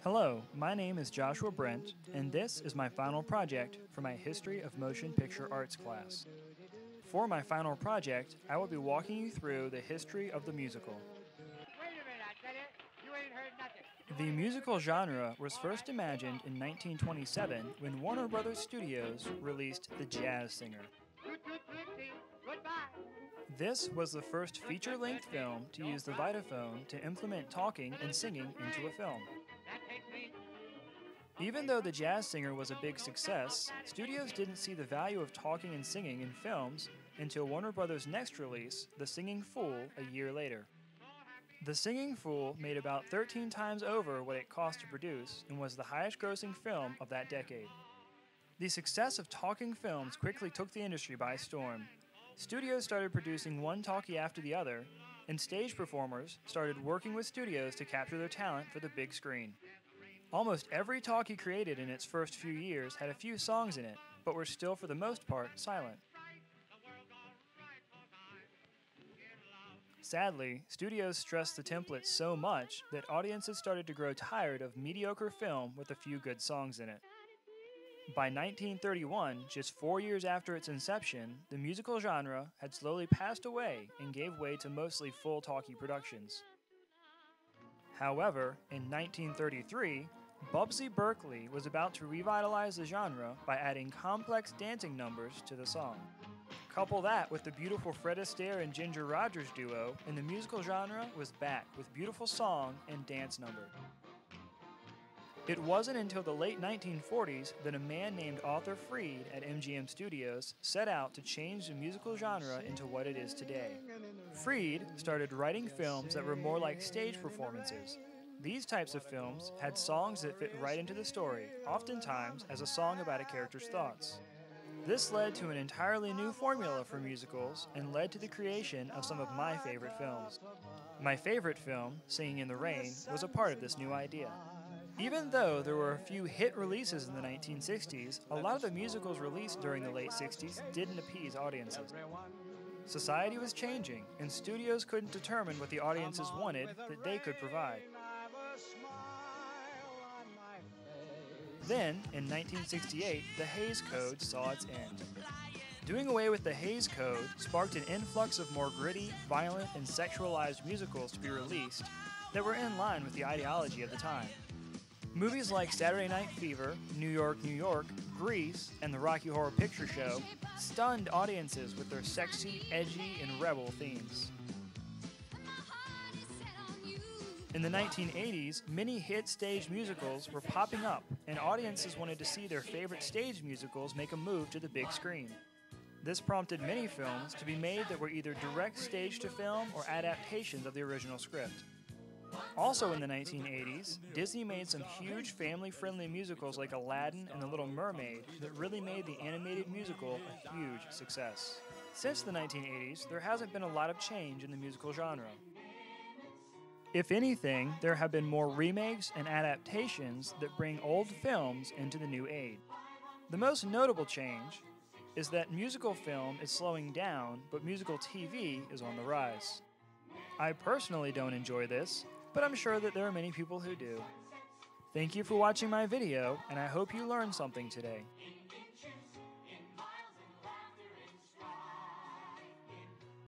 Hello, my name is Joshua Brent, and this is my final project for my History of Motion Picture Arts class. For my final project, I will be walking you through the history of the musical. Wait a minute, I tell you, you ain't heard nothing. The musical genre was first imagined in 1927 when Warner Brothers Studios released The Jazz Singer. Goodbye. This was the first feature-length film to use the Vitaphone to implement talking and singing into a film. That takes me. Even though The Jazz Singer was a big success, studios didn't see the value of talking and singing in films until Warner Brothers' next release, The Singing Fool, a year later. The Singing Fool made about 13 times over what it cost to produce and was the highest-grossing film of that decade. The success of talking films quickly took the industry by storm. Studios started producing one talkie after the other, and stage performers started working with studios to capture their talent for the big screen. Almost every talkie created in its first few years had a few songs in it, but were still for the most part silent. Sadly, studios stressed the template so much that audiences started to grow tired of mediocre film with a few good songs in it. By 1931, just 4 years after its inception, the musical genre had slowly passed away and gave way to mostly full talkie productions. However, in 1933, Bubsy Berkeley was about to revitalize the genre by adding complex dancing numbers to the song. Couple that with the beautiful Fred Astaire and Ginger Rogers duo, and the musical genre was back with beautiful song and dance number. It wasn't until the late 1940s that a man named Arthur Freed at MGM Studios set out to change the musical genre into what it is today. Freed started writing films that were more like stage performances. These types of films had songs that fit right into the story, oftentimes as a song about a character's thoughts. This led to an entirely new formula for musicals and led to the creation of some of my favorite films. My favorite film, Singing in the Rain, was a part of this new idea. Even though there were a few hit releases in the 1960s, a lot of the musicals released during the late 60s didn't appease audiences. Society was changing, and studios couldn't determine what the audiences wanted that they could provide. Then, in 1968, the Hays Code saw its end. Doing away with the Hays Code sparked an influx of more gritty, violent, and sexualized musicals to be released that were in line with the ideology of the time. Movies like Saturday Night Fever, New York, New York, Grease, and The Rocky Horror Picture Show stunned audiences with their sexy, edgy, and rebel themes. In the 1980s, many hit stage musicals were popping up, and audiences wanted to see their favorite stage musicals make a move to the big screen. This prompted many films to be made that were either direct stage-to-film or adaptations of the original script. Also in the 1980s, Disney made some huge family-friendly musicals like Aladdin and The Little Mermaid that really made the animated musical a huge success. Since the 1980s, there hasn't been a lot of change in the musical genre. If anything, there have been more remakes and adaptations that bring old films into the new age. The most notable change is that musical film is slowing down, but musical TV is on the rise. I personally don't enjoy this, but I'm sure that there are many people who do. Thank you for watching my video, and I hope you learned something today.